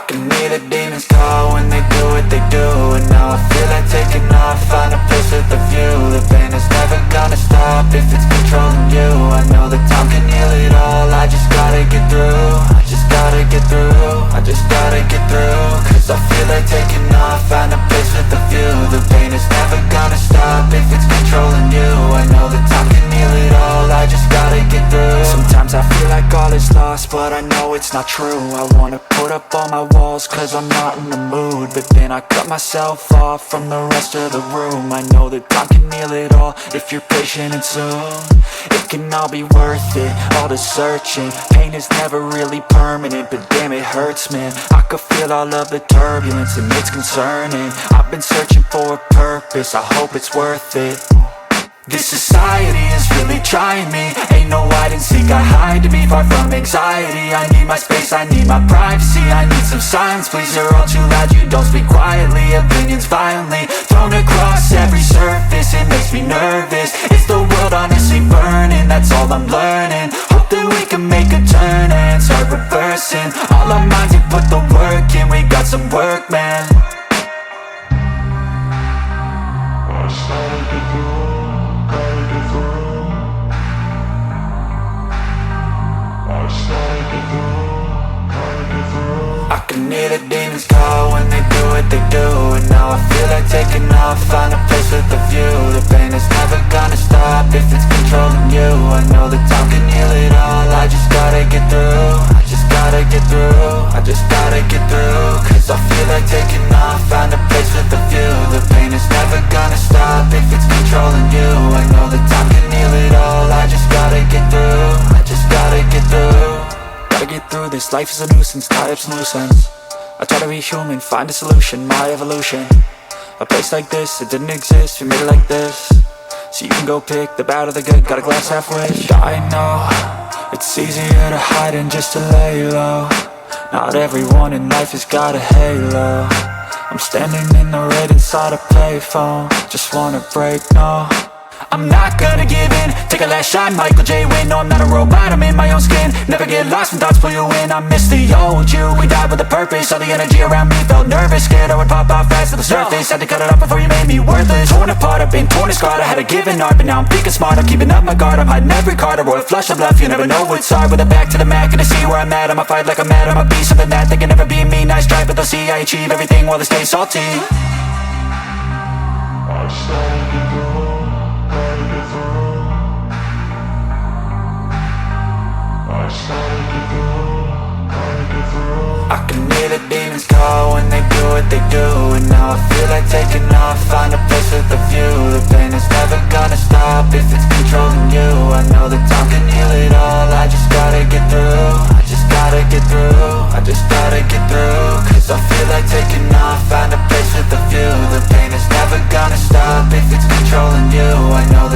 can hear the demons call when they do what they do. And now I feel like taking off, find a place with a view. The pain is never gonna stop if it's controlling you. I know that time can heal it all, I just gotta get through. I just gotta get through, I just gotta get through. Cause I feel like taking off, find a place with a view. The pain is never gonna stop if it's controlling you. I know that time can heal it all, I just gotta get through. Sometimes I feel like all is lost, but I know it's not true. I wanna put up all my walls cause I'm not in the mood, but then I cut myself off from the rest of the room. I know that time can heal it all if you're patient and soon it can all be worth it, all the searching. Pain is never really permanent, but damn it hurts, man. I could feel all of the turbulence and it's concerning. I've been searching for a purpose, I hope it's worth it. This society is really trying me. Ain't no hide and seek, I hide to be far from anxiety. I need my space, I need my privacy. I need some silence, please, you're all too loud. You don't speak quietly, opinions violently thrown across every surface. It makes me nervous, is the world honestly burning? That's all I'm learning. Hope that we can make a turn and start reversing all our minds and put the work in. We got some work, man. I can hear the demons call when they do what they do. And now I feel like taking off, find a place with a view. The pain is never gonna stop if it's controlling you. I know that time can heal it all, I just gotta get through. I just gotta get through, I just gotta get through. Cause I feel like taking off, find a place with a view. The pain is never gonna stop if it's controlling you. I know that time can heal it all, I just gotta get through. I just gotta get through. Gotta get through this, life is a nuisance, tie up some loose ends. I try to be human, find a solution, my evolution. A place like this, it didn't exist, we made it like this. So you can go pick the bad or the good, got a glass half wish. I know, it's easier to hide than just to lay low. Not everyone in life has got a halo. I'm standing in the red inside a payphone, just wanna break, no. I'm not gonna give in, take a last shot, Michael J. Win. No, I'm not a robot, I'm in my own skin. Never get lost when thoughts pull you in. I miss the old you, we died with a purpose. All the energy around me felt nervous, scared I would pop out fast to the surface. Had to cut it off before you made me worthless. Torn apart, I've been torn and scarred. I had a given art, but now I'm thinking smart. I'm keeping up my guard, I'm hiding every card. A royal flush of love, you never know what's hard. With a back to the mat, gonna see where I'm at. I'ma fight like I'm mad, I'ma be something that they can never be me. Nice try, but they'll see I achieve everything while they stay salty. I started to go. I can hear the demons call when they do what they do. And now I feel like taking off, find a place with a view. The pain is never gonna stop if it's controlling you. I know that time can heal it all, I just gotta get through. I just gotta get through, I just gotta get through. Cause I feel like taking off, find a place with a view. The pain is never gonna stop if it's controlling you. I know